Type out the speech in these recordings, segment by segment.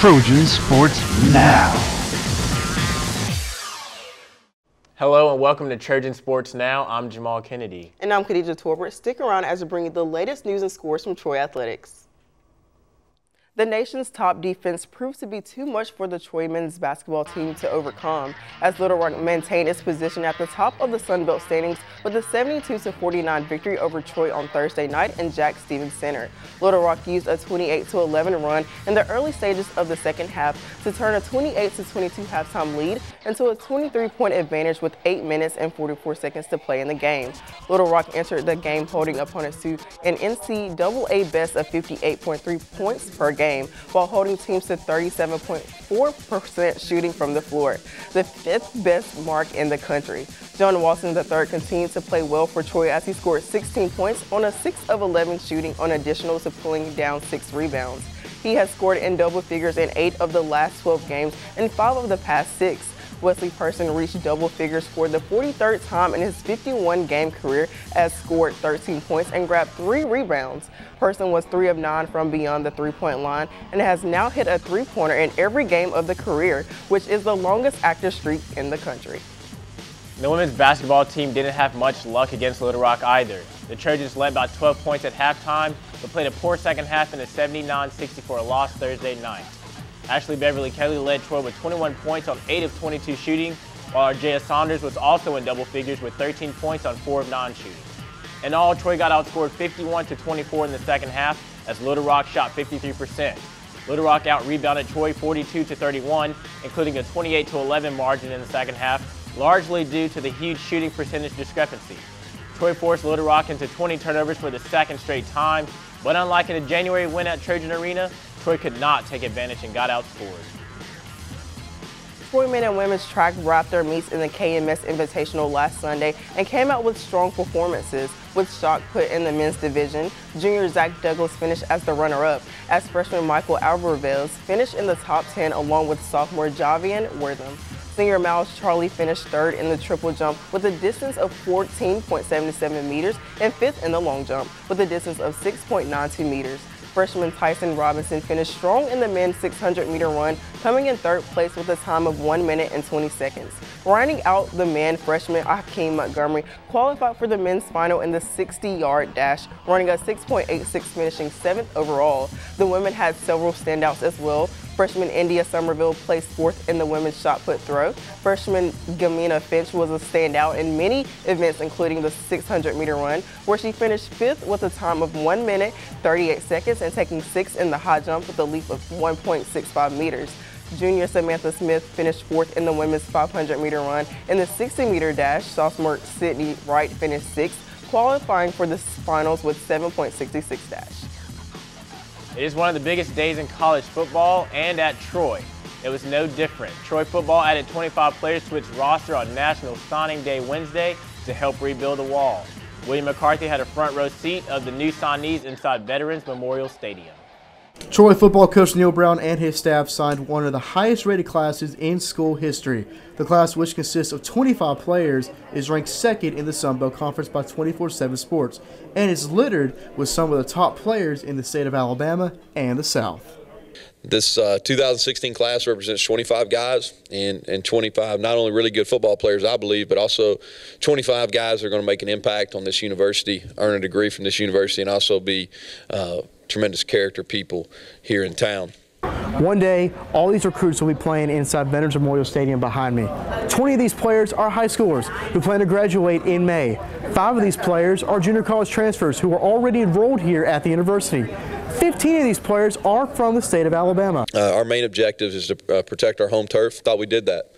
Trojan Sports Now. Hello and welcome to Trojan Sports Now. I'm Jahmal Kennedy. And I'm Khadijah Torbert. Stick around as we bring you the latest news and scores from Troy Athletics. The nation's top defense proves to be too much for the Troy men's basketball team to overcome, as Little Rock maintained its position at the top of the Sun Belt standings with a 72-49 victory over Troy on Thursday night in Jack Stevens Center. Little Rock used a 28-11 run in the early stages of the second half to turn a 28-22 halftime lead into a 23-point advantage with 8 minutes and 44 seconds to play in the game. Little Rock entered the game holding opponents to an NCAA best of 58.3 points per game, while holding teams to 37.4% shooting from the floor, the 5th best mark in the country. John Watson III continued to play well for Troy as he scored 16 points on a 6 of 11 shooting on additional to pulling down 6 rebounds. He has scored in double figures in 8 of the last 12 games and 5 of the past 6. Wesley Person reached double figures for the 43rd time in his 51-game career as scored 13 points and grabbed 3 rebounds. Person was 3 of 9 from beyond the three-point line and has now hit a three-pointer in every game of the career, which is the longest active streak in the country. The women's basketball team didn't have much luck against Little Rock either. The Trojans led by 12 points at halftime, but played a poor second half in a 79-64 loss Thursday night. Ashley Beverly Kelly led Troy with 21 points on 8 of 22 shooting, while Arjaya Saunders was also in double figures with 13 points on 4 of 9 shooting. In all, Troy got outscored 51-24 in the second half as Little Rock shot 53%. Little Rock out-rebounded Troy 42-31, including a 28-11 margin in the second half, largely due to the huge shooting percentage discrepancy. Troy forced Little Rock into 20 turnovers for the second straight time, but unlike in the January win at Trojan Arena, Troy could not take advantage and got outscored. Troy men and women's track wrapped their meets in the KMS Invitational last Sunday and came out with strong performances, with shock put in the men's division. Junior Zach Douglas finished as the runner-up, as freshman Michael Alvarez finished in the top 10 along with sophomore Javian Wortham. Senior Miles Charlie finished 3rd in the triple jump with a distance of 14.77 meters and 5th in the long jump with a distance of 6.92 meters. Freshman Tyson Robinson finished strong in the men's 600-meter run, coming in 3rd place with a time of 1 minute and 20 seconds. Rounding out the men, freshman Hakeem Montgomery qualified for the men's final in the 60-yard dash, running a 6.86, finishing 7th overall. The women had several standouts as well. Freshman India Somerville placed 4th in the women's shot put throw. Freshman Gamina Finch was a standout in many events, including the 600-meter run, where she finished 5th with a time of 1 minute, 38 seconds, and taking 6th in the high jump with a leap of 1.65 meters. Junior Samantha Smith finished 4th in the women's 500-meter run. In the 60-meter dash, sophomore Sydney Wright finished 6th, qualifying for the finals with 7.66 dash. It is one of the biggest days in college football and at Troy. It was no different. Troy football added 25 players to its roster on National Signing Day Wednesday to help rebuild the wall. William McCarthy had a front row seat of the new signees inside Veterans Memorial Stadium. Troy football coach Neil Brown and his staff signed one of the highest rated classes in school history. The class, which consists of 25 players, is ranked 2nd in the Sun Belt Conference by 24/7 Sports and is littered with some of the top players in the state of Alabama and the South. This 2016 class represents 25 guys and 25 not only really good football players, I believe, but also 25 guys that are going to make an impact on this university, earn a degree from this university, and also be tremendous character people here in town. One day, all these recruits will be playing inside Veterans Memorial Stadium behind me. 20 of these players are high schoolers who plan to graduate in May. 5 of these players are junior college transfers who are already enrolled here at the university. 15 of these players are from the state of Alabama. Our main objective is to protect our home turf. Thought we did that.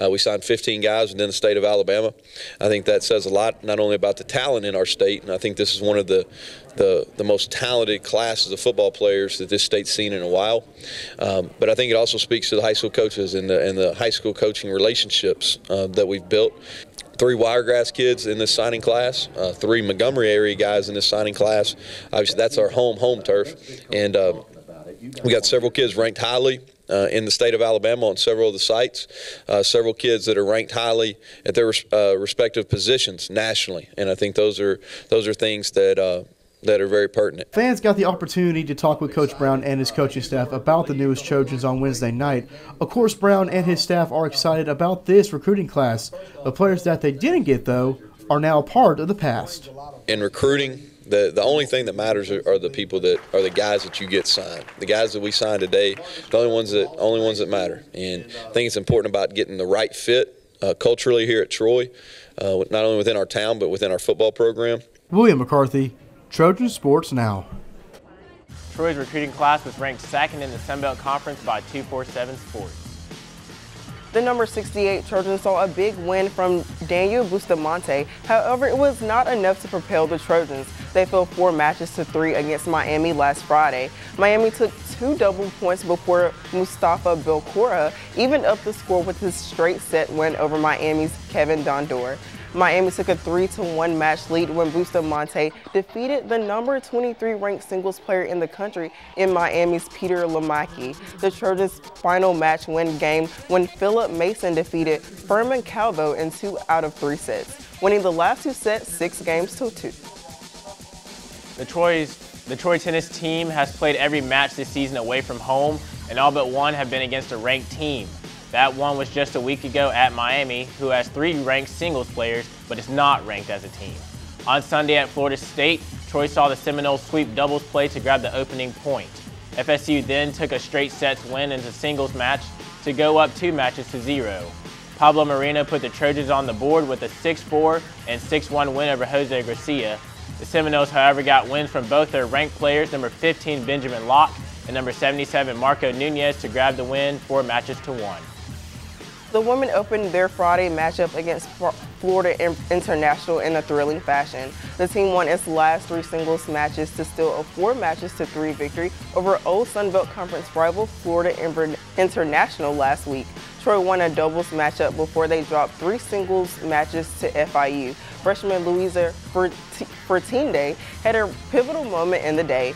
We signed 15 guys within the state of Alabama. I think that says a lot, not only about the talent in our state, and I think this is one of the most talented classes of football players that this state's seen in a while. But I think it also speaks to the high school coaches and the high school coaching relationships that we've built. 3 Wiregrass kids in this signing class, 3 Montgomery area guys in this signing class. Obviously, that's our home turf. And we got several kids ranked highly in the state of Alabama on several of the sites, several kids that are ranked highly at their respective positions nationally. And I think those are things that that are very pertinent. Fans got the opportunity to talk with Coach Brown and his coaching staff about the newest Trojans on Wednesday night. Of course, Brown and his staff are excited about this recruiting class. The players that they didn't get, though, are now a part of the past. In recruiting, the only thing that matters are the people that are the guys that you get signed. The guys that we signed today, the only ones that matter. And I think it's important about getting the right fit culturally here at Troy, not only within our town but within our football program. William McCarthy, Trojan Sports Now. Troy's recruiting class was ranked second in the Sun Belt Conference by 247 Sports. The number 68 Trojans saw a big win from Daniel Bustamante. However, it was not enough to propel the Trojans. They fell 4 matches to 3 against Miami last Friday. Miami took 2 double points before Mustafa Belcora evened up the score with his straight set win over Miami's Kevin Dondor. Miami took a 3-1 match lead when Bustamante defeated the number 23 ranked singles player in the country in Miami's Peter Lamacki. The Trojans' final match win game when Philip Mason defeated Furman Calvo in 2 out of 3 sets, winning the last 2 sets 6-2. The Troy tennis team has played every match this season away from home, and all but one have been against a ranked team. That one was just a week ago at Miami, who has 3 ranked singles players, but is not ranked as a team. On Sunday at Florida State, Troy saw the Seminoles sweep doubles play to grab the opening point. FSU then took a straight sets win into singles match to go up 2 matches to 0. Pablo Moreno put the Trojans on the board with a 6-4 and 6-1 win over Jose Garcia. The Seminoles, however, got wins from both their ranked players, number 15 Benjamin Locke and number 77 Marco Nunez, to grab the win 4 matches to 1. The women opened their Friday matchup against Florida International in a thrilling fashion. The team won its last 3 singles matches to steal a 4 matches to 3 victory over old Sun Belt Conference rival Florida International last week. Troy won a doubles matchup before they dropped 3 singles matches to FIU. Freshman Louisa Fertinde had a pivotal moment in the day,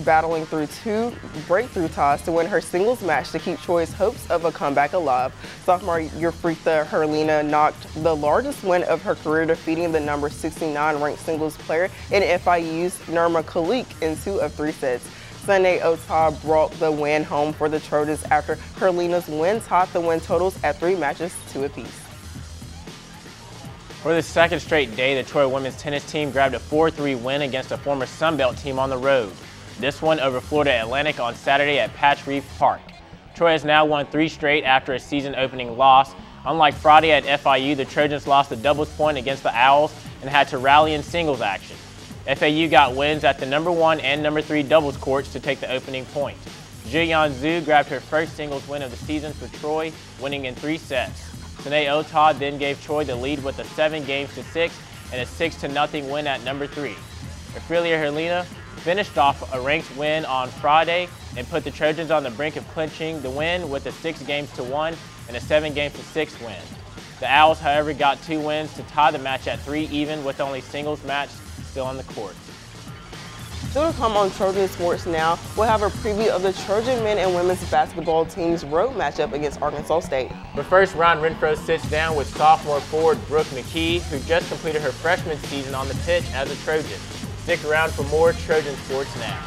battling through 2 breakthrough ties to win her singles match to keep Troy's hopes of a comeback alive. Sophomore Yurfrita Herlina knocked the largest win of her career, defeating the number 69 ranked singles player in FIU's Nirma Khalik in 2 of 3 sets. Sunday Ota brought the win home for the Trojans after Herlina's win topped the win totals at 3 matches to apiece. For the second straight day, the Troy women's tennis team grabbed a 4-3 win against a former Sun Belt team on the road. This one over Florida Atlantic on Saturday at Patch Reef Park. Troy has now won 3 straight after a season-opening loss. Unlike Friday at FIU, the Trojans lost the doubles point against the Owls and had to rally in singles action. FAU got wins at the number 1 and number 3 doubles courts to take the opening point. Jiyan Zhu grabbed her first singles win of the season for Troy, winning in 3 sets. Sine Ota then gave Troy the lead with a 7-6 and a 6-0 win at number 3. Ophelia Herlina finished off a ranked win on Friday and put the Trojans on the brink of clinching the win with a 6-1 and a 7-6 win. The Owls, however, got 2 wins to tie the match at 3 even, with only singles match still on the court. Still to come on Trojan Sports Now, we'll have a preview of the Trojan men and women's basketball team's road matchup against Arkansas State. But first, Ron Renfro sits down with sophomore forward Brooke McKee, who just completed her freshman season on the pitch as a Trojan. Stick around for more Trojan Sports Now.